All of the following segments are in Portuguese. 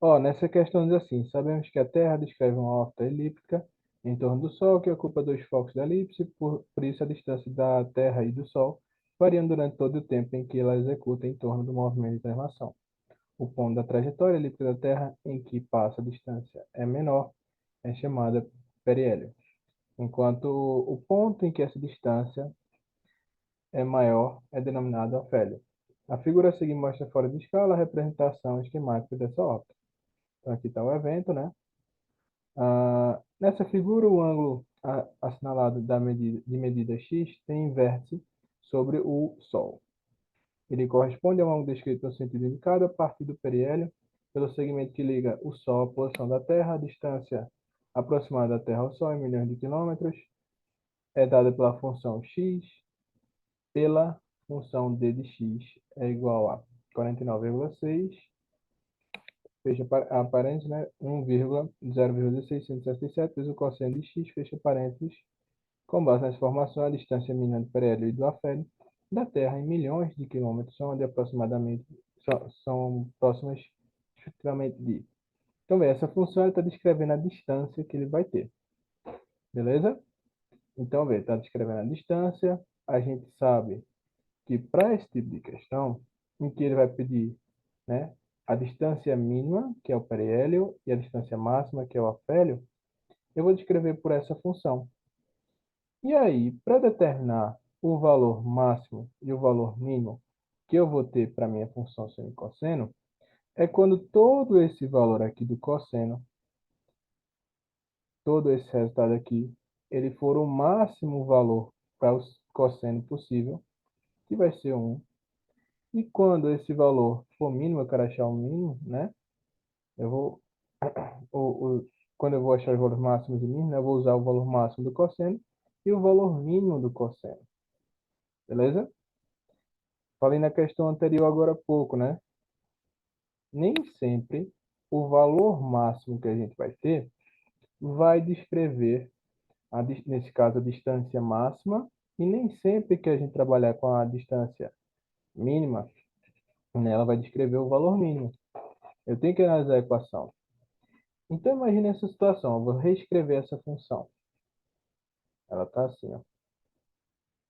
Ó, nessa questão diz assim, sabemos que a Terra descreve uma órbita elíptica em torno do Sol, que ocupa dois focos da elipse, por isso a distância da Terra e do Sol variam durante todo o tempo em que ela executa em torno do movimento de translação. O ponto da trajetória elíptica da Terra em que passa a distância é menor, é chamada periélio, enquanto o ponto em que essa distância é maior é denominado afélio. A figura a seguir mostra fora de escala a representação esquemática dessa órbita. Então aqui está o evento, né? Nessa figura, o ângulo assinalado de medida x tem vértice sobre o Sol. Ele corresponde a um ângulo descrito no sentido indicado a partir do periélio, pelo segmento que liga o Sol à posição da Terra. A distância aproximada da Terra ao Sol em milhões de quilômetros é dada pela função x pela função d de x é igual a 49,6, fecha a parênteses, né? 1,0,667 vezes o cosseno de x, fecha parênteses, com base nas informações, a distância mínima do periélio e do afélio da Terra em milhões de quilômetros são de aproximadamente são próximas estruturalmente de. Então, bem, essa função está descrevendo a distância que ele vai ter, beleza? Então, vê, está descrevendo a distância. A gente sabe que para esse tipo de questão, em que ele vai pedir, né, a distância mínima, que é o periélio, e a distância máxima, que é o afélio, eu vou descrever por essa função. E aí, para determinar o valor máximo e o valor mínimo que eu vou ter para minha função seno e cosseno, é quando todo esse valor aqui do cosseno, todo esse resultado aqui, ele for o máximo valor para o cosseno possível, que vai ser 1. E quando esse valor for mínimo, eu quero achar o mínimo, né? Eu vou, quando eu vou achar os valores máximos e mínimos, eu vou usar o valor máximo do cosseno e o valor mínimo do cosseno, beleza? Falei na questão anterior agora há pouco, né? Nem sempre o valor máximo que a gente vai ter vai descrever, nesse caso, a distância máxima, e nem sempre que a gente trabalhar com a distância mínima, né, ela vai descrever o valor mínimo. Eu tenho que analisar a equação. Então, imagine essa situação. Eu vou reescrever essa função. Ela está assim, ó.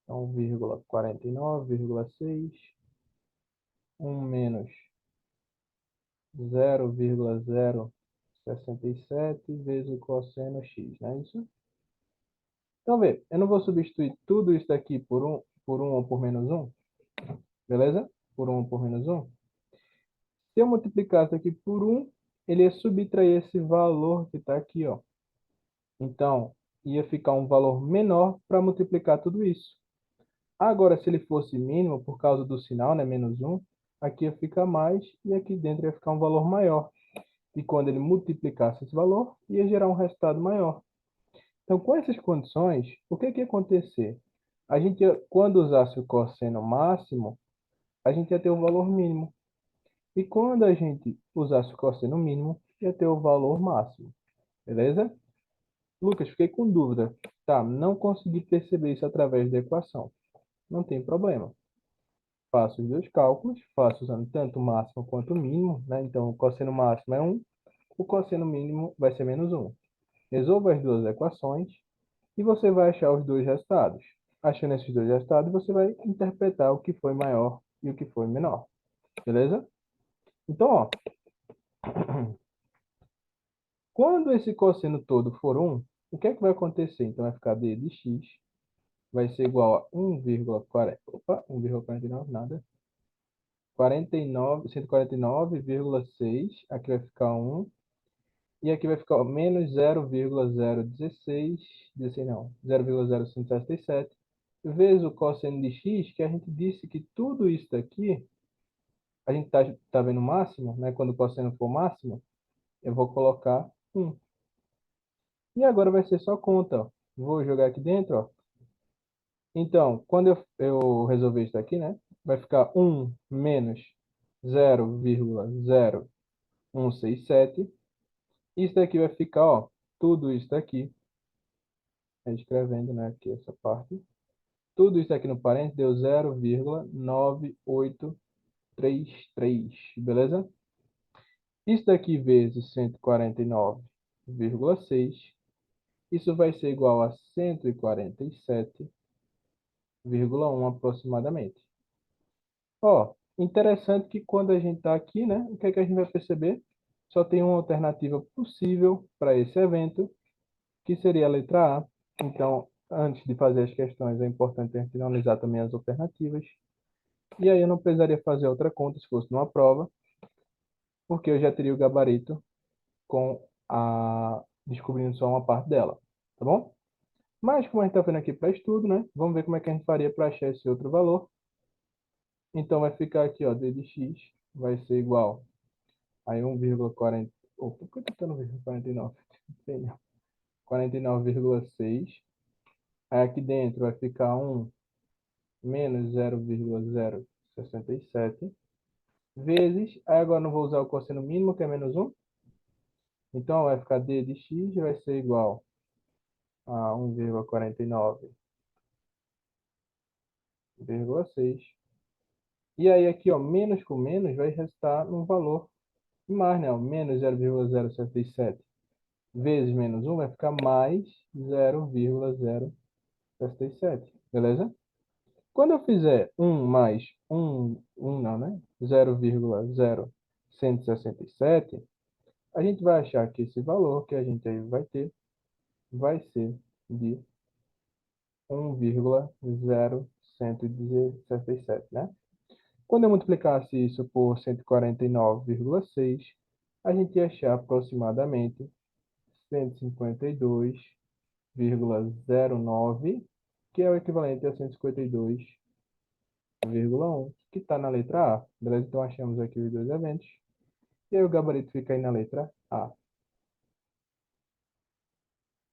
Então, 1,49,6, 1 menos 0,067 vezes o cosseno x, não é isso? Então, vê, eu não vou substituir tudo isso daqui por 1 ou por menos 1, beleza? Por 1 ou por menos 1. Se eu multiplicar isso aqui por 1, ele ia subtrair esse valor que está aqui, ó. Então, ia ficar um valor menor para multiplicar tudo isso. Agora, se ele fosse mínimo, por causa do sinal, né, menos 1, aqui ia ficar mais e aqui dentro ia ficar um valor maior. E quando ele multiplicasse esse valor, ia gerar um resultado maior. Então, com essas condições, o que que ia acontecer? A gente, quando usasse o cosseno máximo, a gente ia ter o valor mínimo. E quando a gente usasse o cosseno mínimo, ia ter o valor máximo. Beleza? Lucas, fiquei com dúvida. Tá, não consegui perceber isso através da equação. Não tem problema. Faço os dois cálculos, faço usando tanto o máximo quanto o mínimo, né? Então, o cosseno máximo é 1, o cosseno mínimo vai ser menos 1. Resolva as duas equações e você vai achar os dois resultados. Achando esses dois resultados, você vai interpretar o que foi maior e o que foi menor. Beleza? Então, ó, quando esse cosseno todo for 1, o que é que vai acontecer? Então, vai ficar d de x vai ser igual a 1,40, opa, 1,49, nada, 49, 149,6, aqui vai ficar 1, e aqui vai ficar menos 0,016, 16 não, 0,0567, vezes o cosseno de x, que a gente disse que tudo isso daqui, a gente tá vendo o máximo, né? Quando o cosseno for máximo, eu vou colocar 1. E agora vai ser só conta, ó. Vou jogar aqui dentro, ó. Então, quando eu resolver isso aqui, né? Vai ficar 1 menos 0,0167. Isso daqui vai ficar, ó, tudo isso daqui, escrevendo, né, aqui essa parte. Tudo isso aqui no parênteses deu 0,9833, beleza? Isso daqui vezes 149,6. Isso vai ser igual a 147,1 aproximadamente. Ó, interessante que quando a gente está aqui, né, o que é que a gente vai perceber? Só tem uma alternativa possível para esse evento, que seria a letra A. Então, antes de fazer as questões, é importante a gente analisar também as alternativas. E aí eu não precisaria fazer outra conta se fosse numa prova, porque eu já teria o gabarito com a descobrindo só uma parte dela, tá bom? Mas como a gente está vendo aqui para estudo, né? Vamos ver como é que a gente faria para achar esse outro valor. Então vai ficar aqui, ó, d de x vai ser igual a 1,40. Opa, por que tá no 1,49? Sei não. 49,6. Aí aqui dentro vai ficar 1 menos 0,067 vezes. Aí agora não vou usar o cosseno mínimo, que é menos 1. Então vai ficar d de x vai ser igual a 1,49,6. E aí aqui, ó, menos com menos vai restar num valor mais, né? Ó, menos 0,067 vezes menos 1 vai ficar mais 0,067, beleza? Quando eu fizer 1 mais 1 não, né? 0,0167, a gente vai achar que esse valor que a gente aí vai ter vai ser de 1,0167, né? Quando eu multiplicasse isso por 149,6, a gente ia achar aproximadamente 152,09, que é o equivalente a 152,1, que está na letra A. Beleza? Então achamos aqui os dois eventos. E aí o gabarito fica aí na letra A.